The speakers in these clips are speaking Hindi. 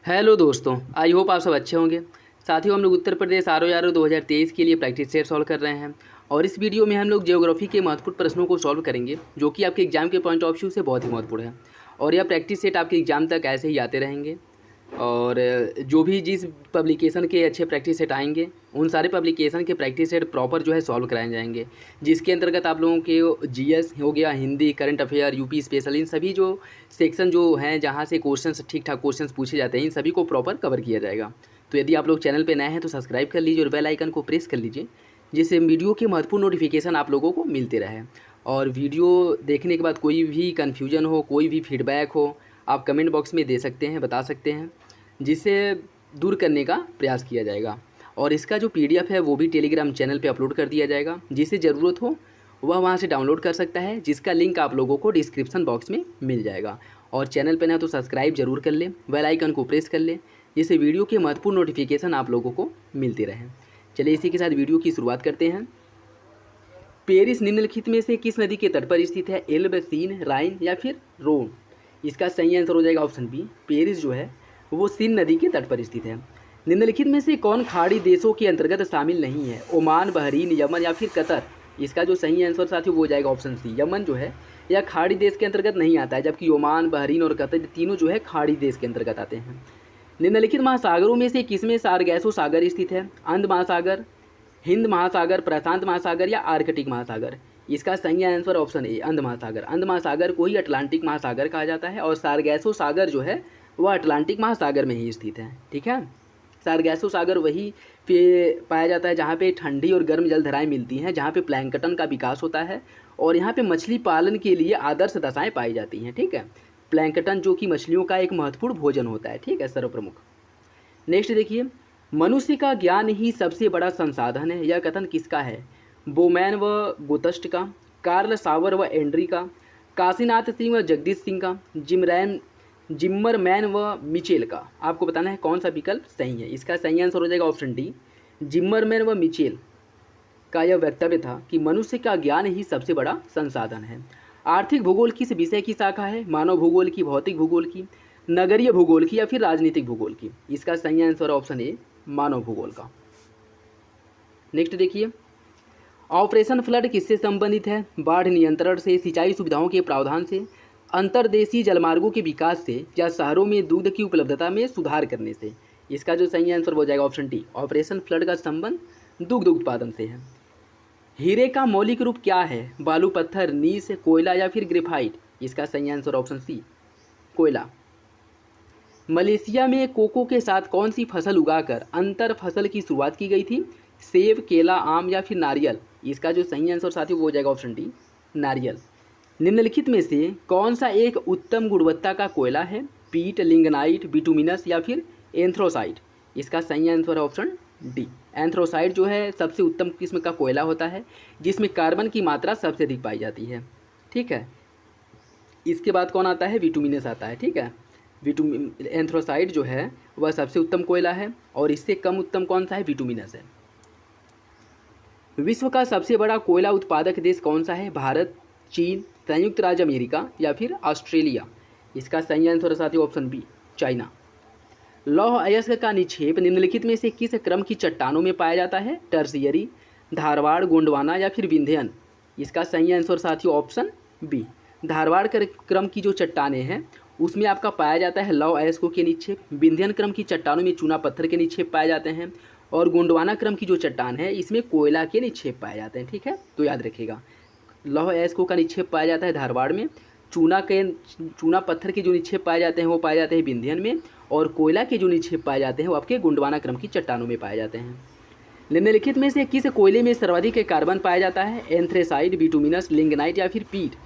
हेलो दोस्तों, आई होप आप सब अच्छे होंगे। साथियों, हम लोग उत्तर प्रदेश आर 2023 के लिए प्रैक्टिस सेट सॉल्व कर रहे हैं और इस वीडियो में हम लोग ज्योग्राफी के महत्वपूर्ण प्रश्नों को सॉल्व करेंगे जो कि आपके एग्जाम के पॉइंट ऑफ व्यू से बहुत ही महत्वपूर्ण है। और यह प्रैक्टिस सेट आपके एग्जाम तक ऐसे ही आते रहेंगे। और जो भी जिस पब्लिकेशन के अच्छे प्रैक्टिस सेट आएंगे उन सारे पब्लिकेशन के प्रैक्टिस सेट प्रॉपर जो है सॉल्व कराए जाएंगे, जिसके अंतर्गत आप लोगों के जीएस हो गया, Hindi, current affair, UP special, इन सभी जो सेक्शन जो हैं जहाँ से क्वेश्चंस ठीक ठाक क्वेश्चंस पूछे जाते हैं इन सभी को प्रॉपर कवर किया जाएगा। तो यदि आप लोग चैनल पर नए हैं तो सब्सक्राइब कर लीजिए और बेल आइकन को प्रेस कर लीजिए, जिससे वीडियो के महत्वपूर्ण नोटिफिकेशन आप लोगों को मिलते रहे। और वीडियो देखने के बाद कोई भी कन्फ्यूजन हो, कोई भी फीडबैक हो, आप कमेंट बॉक्स में दे सकते हैं, बता सकते हैं, जिसे दूर करने का प्रयास किया जाएगा। और इसका जो पीडीएफ है वो भी टेलीग्राम चैनल पे अपलोड कर दिया जाएगा, जिसे ज़रूरत हो वह वहाँ से डाउनलोड कर सकता है, जिसका लिंक आप लोगों को डिस्क्रिप्शन बॉक्स में मिल जाएगा। और चैनल पर ना तो सब्सक्राइब जरूर कर ले, बेल आइकन को प्रेस कर ले, जिससे वीडियो के महत्वपूर्ण नोटिफिकेशन आप लोगों को मिलते रहें। चलिए इसी के साथ वीडियो की शुरुआत करते हैं। पेरिस निम्नलिखित में से किस नदी के तट पर स्थित है? एल्ब, सीन, राइन या फिर रोन? इसका सही आंसर हो जाएगा ऑप्शन बी, पेरिस जो है वो सीन नदी के तट पर स्थित है। निम्नलिखित में से कौन खाड़ी देशों के अंतर्गत शामिल नहीं है? ओमान, बहरीन, यमन या फिर कतर? इसका जो सही आंसर साथियों वो हो जाएगा ऑप्शन सी, यमन जो है यह खाड़ी देश के अंतर्गत नहीं आता है, जबकि ओमान, बहरीन और कतर तीनों जो है खाड़ी देश के अंतर्गत आते हैं। निम्नलिखित महासागरों में से किसमें सारगैसो सागर स्थित है? अंध महासागर, हिंद महासागर, प्रशांत महासागर या आर्कटिक महासागर? इसका सही आंसर ऑप्शन ए, अंध महासागर। अंध महासागर को ही अटलांटिक महासागर कहा जाता है और सारगैसो सागर जो है वह अटलांटिक महासागर में ही स्थित है। ठीक है, सारगैसो सागर वही पे पाया जाता है जहाँ पे ठंडी और गर्म जलधाराएं मिलती हैं, जहाँ पे प्लैंकटन का विकास होता है और यहाँ पे मछली पालन के लिए आदर्श दशाएं पाई जाती हैं। ठीक है, प्लैंकटन जो कि मछलियों का एक महत्वपूर्ण भोजन होता है। ठीक है, सर्वप्रमुख। नेक्स्ट देखिए, मनुष्य का ज्ञान ही सबसे बड़ा संसाधन है, यह कथन किसका है? बोमैन व गोतस्ट का, कार्ल सावर व एंड्री का, काशीनाथ सिंह व जगदीश सिंह का, जिम्मरमैन व मिचेल का? आपको बताना है कौन सा विकल्प सही है। इसका सही आंसर हो जाएगा ऑप्शन डी, जिम्मरमैन व मिचेल का यह वक्तव्य था कि मनुष्य का ज्ञान ही सबसे बड़ा संसाधन है। आर्थिक भूगोल किस विषय की शाखा है? मानव भूगोल की, भौतिक भूगोल की, नगरीय भूगोल की या फिर राजनीतिक भूगोल की? इसका सही आंसर ऑप्शन ए, मानव भूगोल का। नेक्स्ट देखिए, ऑपरेशन फ्लड किससे संबंधित है? बाढ़ नियंत्रण से, सिंचाई सुविधाओं के प्रावधान से, अंतर्देशीय जलमार्गों के विकास से या शहरों में दूध की उपलब्धता में सुधार करने से? इसका जो सही आंसर हो जाएगा ऑप्शन डी, ऑपरेशन फ्लड का संबंध दुग्ध उत्पादन से है। हीरे का मौलिक रूप क्या है? बालू, पत्थर, नीस, कोयला या फिर ग्रेफाइट? इसका सही आंसर ऑप्शन सी, कोयला। मलेशिया में कोको के साथ कौन सी फसल उगाकर अंतर फसल की शुरुआत की गई थी? सेब, केला, आम या फिर नारियल? इसका जो सही आंसर साथियों वो हो जाएगा ऑप्शन डी, नारियल। निम्नलिखित में से कौन सा एक उत्तम गुणवत्ता का कोयला है? पीट, लिंगनाइट, बिटुमिनस या फिर एंथ्रोसाइट? इसका सही आंसर है ऑप्शन डी, एंथ्रोसाइट जो है सबसे उत्तम किस्म का कोयला होता है, जिसमें कार्बन की मात्रा सबसे अधिक पाई जाती है। ठीक है, इसके बाद कौन आता है? बिटुमिनस आता है। ठीक है, एंथ्रोसाइट जो है वह सबसे उत्तम कोयला है और इससे कम उत्तम कौन सा है? बिटुमिनस है। विश्व का सबसे बड़ा कोयला उत्पादक देश कौन सा है? भारत, चीन, संयुक्त राज्य अमेरिका या फिर ऑस्ट्रेलिया? इसका सही आंसर है साथियों ऑप्शन बी, चाइना। लौह अयस्क का निक्षेप निम्नलिखित में से किस क्रम की चट्टानों में पाया जाता है? टर्सियरी, धारवाड़, गोंडवाना या फिर विंध्यन? इसका सही आंसर साथियों ऑप्शन बी, धारवाड़ क्रम की जो चट्टानें हैं उसमें आपका पाया जाता है लौह अयस्कों के निक्षेप। विंध्यन क्रम की चट्टानों में चूना पत्थर के निक्षेप पाए जाते हैं और गोंडवाना क्रम की जो चट्टान है इसमें कोयला के निक्षेप पाए जाते हैं। ठीक है, तो याद रखिएगा, लौह अयस्कों का निक्षेप पाया जाता है धारवाड़ में, चूना पत्थर के जो निक्षेप पाए जाते हैं वो पाए जाते हैं विंध्यन में, और कोयला के जो निक्षेप पाए जाते हैं वो आपके गोंडवाना क्रम की चट्टानों में पाए जाते हैं। निम्नलिखित में से किस कोयले में सर्वाधिक कार्बन पाया जाता है? एंथ्रेसाइट, बिटुमिनस, लिंगनाइट या फिर पीट?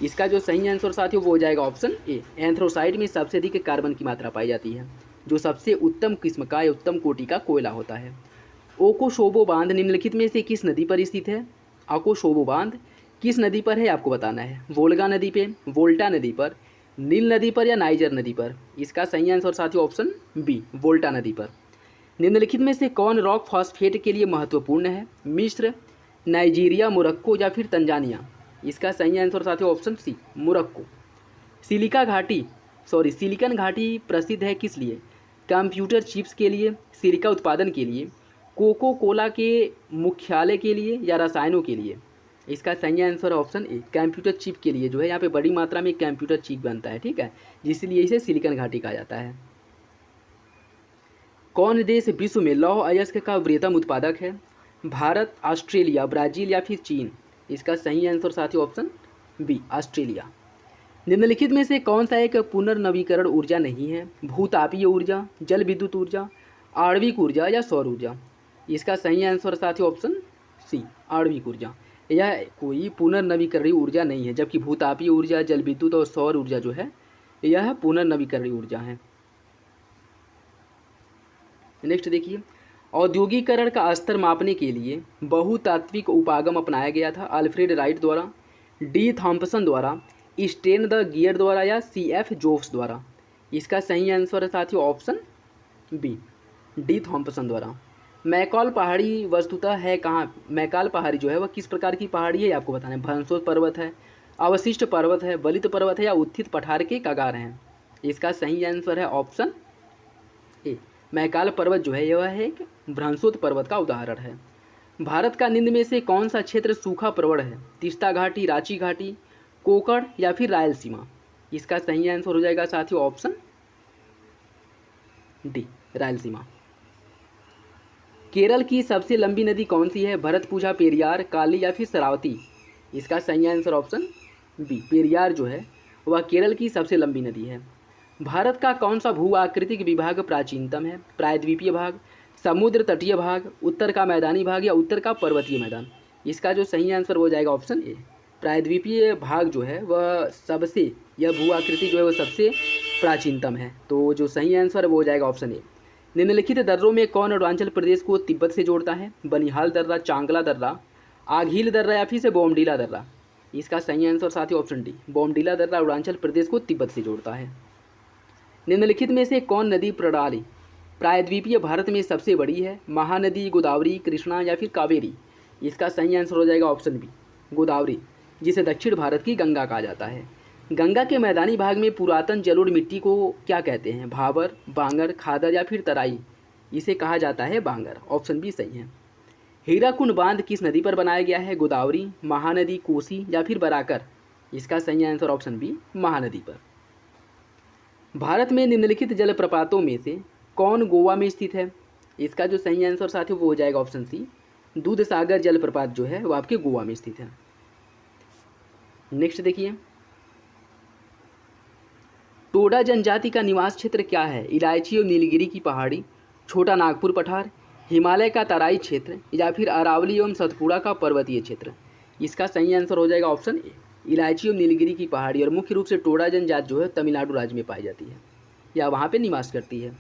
इसका जो सही आंसर साथियों वो हो जाएगा ऑप्शन ए, एंथ्रोसाइट में सबसे अधिक कार्बन की मात्रा पाई जाती है, जो सबसे उत्तम किस्म का या उत्तम कोटि का कोयला होता है। ओकोशोबो बांध निम्नलिखित में से किस नदी पर स्थित है? ओकोशोबो बांध किस नदी पर है आपको बताना है? वोल्गा नदी पे, वोल्टा नदी पर, नील नदी पर या नाइजर नदी पर? इसका सही आंसर साथियों ऑप्शन बी, वोल्टा नदी पर। निम्नलिखित में से कौन रॉक फॉस्फेट के लिए महत्वपूर्ण है? मिस्र, नाइजीरिया, मोरक्को या फिर तंजानिया? इसका सही आंसर साथियों ऑप्शन सी, मोरक्को। सिलिकन घाटी प्रसिद्ध है किस लिए? कंप्यूटर चिप्स के लिए, सिलिका उत्पादन के लिए, कोको कोला के मुख्यालय के लिए या रसायनों के लिए? इसका सही आंसर है ऑप्शन ए, कंप्यूटर चिप के लिए जो है यहाँ पे बड़ी मात्रा में कंप्यूटर चिप बनता है, ठीक है, जिसलिए इसे सिलिकॉन घाटी कहा जाता है। कौन देश विश्व में लौह अयस्क का वृहत्तम उत्पादक है? भारत, ऑस्ट्रेलिया, ब्राज़ील या फिर चीन? इसका सही आंसर साथियों ऑप्शन बी, ऑस्ट्रेलिया। निम्नलिखित में से कौन सा एक पुनर्नवीकरण ऊर्जा नहीं है? भूतापीय ऊर्जा, जल विद्युत ऊर्जा, आणविक ऊर्जा या सौर ऊर्जा? इसका सही आंसर साथियों ऑप्शन सी, आणविक ऊर्जा। यह कोई पुनर्नवीकरणीय ऊर्जा नहीं है, जबकि भूतापीय ऊर्जा, जल विद्युत और सौर ऊर्जा जो है यह पुनर्नवीकरणीय ऊर्जा है। नेक्स्ट देखिए, औद्योगिकरण का स्तर मापने के लिए बहुतात्विक उपागम अपनाया गया था। अल्फ्रेड राइट द्वारा, डी थॉम्पसन द्वारा, स्टेन द गियर द्वारा या CF जोफ्स द्वारा? इसका सही आंसर है साथियों ऑप्शन बी, डी थॉम्पसन द्वारा। मैकाल पहाड़ी वस्तुतः है कहाँ? मैकाल पहाड़ी जो है वह किस प्रकार की पहाड़ी है आपको बताना है। भंसोद पर्वत है, अवशिष्ट पर्वत है, वलित पर्वत है या उत्थित पठार के कगार हैं? इसका सही आंसर है ऑप्शन ए, मैकाल पर्वत जो है यह एक भ्रंशोद पर्वत का उदाहरण है। भारत का निम्न में से कौन सा क्षेत्र सूखा प्रवण है? तीस्ता घाटी, रांची घाटी, कोकण या फिर रायलसीमा? इसका सही आंसर हो जाएगा साथियों ऑप्शन डी, रायलसीमा। केरल की सबसे लंबी नदी कौन सी है? भरतपुझा, पेरियार, काली या फिर शरावती? इसका सही आंसर ऑप्शन बी, पेरियार जो है वह केरल की सबसे लंबी नदी है। भारत का कौन सा भू आकृतिक विभाग प्राचीनतम है? प्रायद्वीपीय भाग, समुद्र तटीय भाग, उत्तर का मैदानी भाग या उत्तर का पर्वतीय मैदान? इसका जो सही आंसर हो जाएगा ऑप्शन ए, प्रायद्वीपीय भाग जो है वह सबसे, यह भू आकृति जो है वह सबसे प्राचीनतम है। तो जो सही आंसर है वो हो जाएगा ऑप्शन ए। निम्नलिखित दर्रों में कौन अरुणाचल प्रदेश को तिब्बत से जोड़ता है? बनिहाल दर्रा, चांगला दर्रा, आघील दर्रा या फिर से बोमडीला दर्रा? इसका सही आंसर साथियों ऑप्शन डी, बोमडीला दर्रा अरुणाचल प्रदेश को तिब्बत से जोड़ता है। निम्नलिखित में से कौन नदी प्रणाली प्रायद्वीपीय भारत में सबसे बड़ी है? महानदी, गोदावरी, कृष्णा या फिर कावेरी? इसका सही आंसर हो जाएगा ऑप्शन बी, गोदावरी, जिसे दक्षिण भारत की गंगा कहा जाता है। गंगा के मैदानी भाग में पुरातन जलोढ़ मिट्टी को क्या कहते हैं? भाबर, बांगर, खादर या फिर तराई? इसे कहा जाता है बांगर। ऑप्शन बी सही है। हीराकुंड बांध किस नदी पर बनाया गया है? गोदावरी, महानदी, कोसी या फिर बराकर? इसका सही आंसर ऑप्शन बी, महानदी पर। भारत में निम्नलिखित जलप्रपातों में से कौन गोवा में स्थित है? इसका जो सही आंसर साथियों वो हो जाएगा ऑप्शन सी, दूध सागर जलप्रपात जो है वो आपके गोवा में स्थित है। नेक्स्ट देखिए, टोडा जनजाति का निवास क्षेत्र क्या है? इलायची और नीलगिरी की पहाड़ी, छोटा नागपुर पठार, हिमालय का तराई क्षेत्र या फिर अरावली एवं सतपुड़ा का पर्वतीय क्षेत्र? इसका सही आंसर हो जाएगा ऑप्शन ए, इलायची और नीलगिरी की पहाड़ी। और मुख्य रूप से टोडा जनजाति जो है तमिलनाडु राज्य में पाई जाती है या वहाँ पे निवास करती है।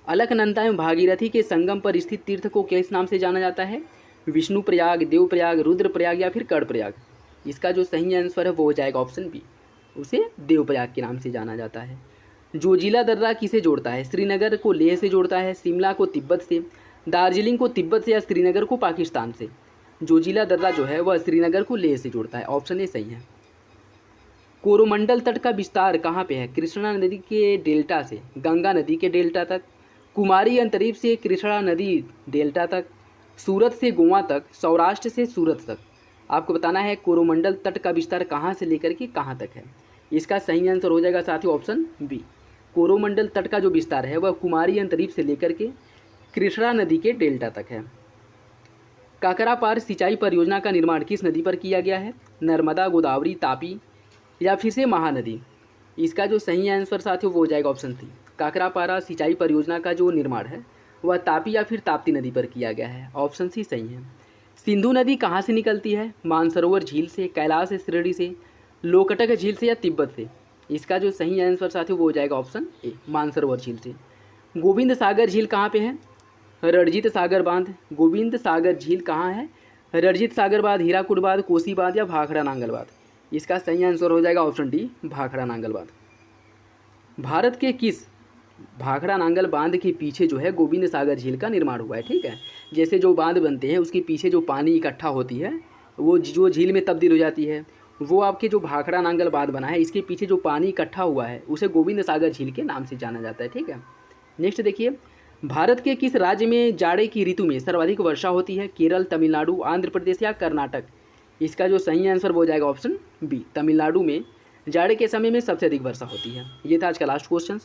अलकनंदा एवं भागीरथी के संगम पर स्थित तीर्थ को किस नाम से जाना जाता है? विष्णु प्रयाग, देव प्रयाग, रुद्र प्रयाग या फिर कर्ण प्रयाग? इसका जो सही आंसर है वो हो जाएगा ऑप्शन बी, उसे देव प्रयाग के नाम से जाना जाता है। जोजिला दर्रा किसे जोड़ता है? श्रीनगर को लेह से जोड़ता है, शिमला को तिब्बत से, दार्जिलिंग को तिब्बत से या श्रीनगर को पाकिस्तान से? जोजिला दर्रा जो है वह श्रीनगर को लेह से जोड़ता है। ऑप्शन ए सही है। कोरोमंडल तट का विस्तार कहाँ पे है? कृष्णा नदी के डेल्टा से गंगा नदी के डेल्टा तक, कुमारी अंतरीप से कृष्णा नदी डेल्टा तक, सूरत से गोवा तक, सौराष्ट्र से सूरत तक? आपको बताना है कोरोमंडल तट का विस्तार कहाँ से लेकर के कहाँ तक है। इसका सही आंसर हो जाएगा साथियों ऑप्शन बी, कोरोमंडल तट का जो विस्तार है वह कुमारी अंतरीप से लेकर के कृष्णा नदी के डेल्टा तक है। काकरापार सिंचाई परियोजना का निर्माण किस नदी पर किया गया है? नर्मदा, गोदावरी, तापी या फिर से महानदी? इसका जो सही आंसर साथियों वो हो जाएगा ऑप्शन सी, काकरापारा सिंचाई परियोजना का जो निर्माण है वह तापी या फिर ताप्ती नदी पर किया गया है। ऑप्शन सी सही है। सिंधु नदी कहाँ से निकलती है? मानसरोवर झील से, कैलाश श्रेणी से, लोकटक झील से या तिब्बत से? इसका जो सही आंसर साथियों वो हो जाएगा ऑप्शन ए, मानसरोवर झील से। गोविंद सागर झील कहाँ पे है? रणजीत सागर बांध। गोविंद सागर झील कहाँ है? रणजीत सागर बांध, हीराकुड बांध, कोसी बांध या भाखड़ा नांगल बांध? इसका सही आंसर हो जाएगा ऑप्शन डी, भाखड़ा नांगल बांध। भारत के किस भाखड़ा नांगल बांध के पीछे जो है गोविंद सागर झील का निर्माण हुआ है? ठीक है, जैसे जो बांध बनते हैं उसके पीछे जो पानी इकट्ठा होती है वो जो झील में तब्दील हो जाती है, वो आपके जो भाखड़ा नांगल बांध बना है इसके पीछे जो पानी इकट्ठा हुआ है उसे गोविंद सागर झील के नाम से जाना जाता है। ठीक है, नेक्स्ट देखिए, भारत के किस राज्य में जाड़े की ऋतु में सर्वाधिक वर्षा होती है? केरल, तमिलनाडु, आंध्र प्रदेश या कर्नाटक? इसका जो सही आंसर वो हो जाएगा ऑप्शन बी, तमिलनाडु में जाड़े के समय में सबसे अधिक वर्षा होती है। ये था आज का last question.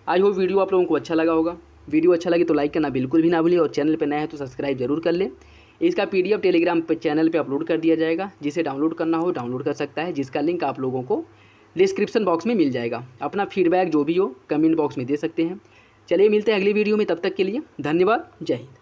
I hope video आप लोगों को अच्छा लगा होगा। वीडियो अच्छा लगे तो लाइक करना बिल्कुल भी ना भूलिए और चैनल पर नया है तो सब्सक्राइब जरूर कर लें। इसका PDF टेलीग्राम पर चैनल पे अपलोड कर दिया जाएगा, जिसे डाउनलोड करना हो डाउनलोड कर सकता है, जिसका लिंक आप लोगों को डिस्क्रिप्शन बॉक्स में मिल जाएगा। अपना फीडबैक जो भी हो कमेंट बॉक्स में दे सकते हैं। चलिए मिलते हैं अगली वीडियो में, तब तक के लिए धन्यवाद, जय हिंद।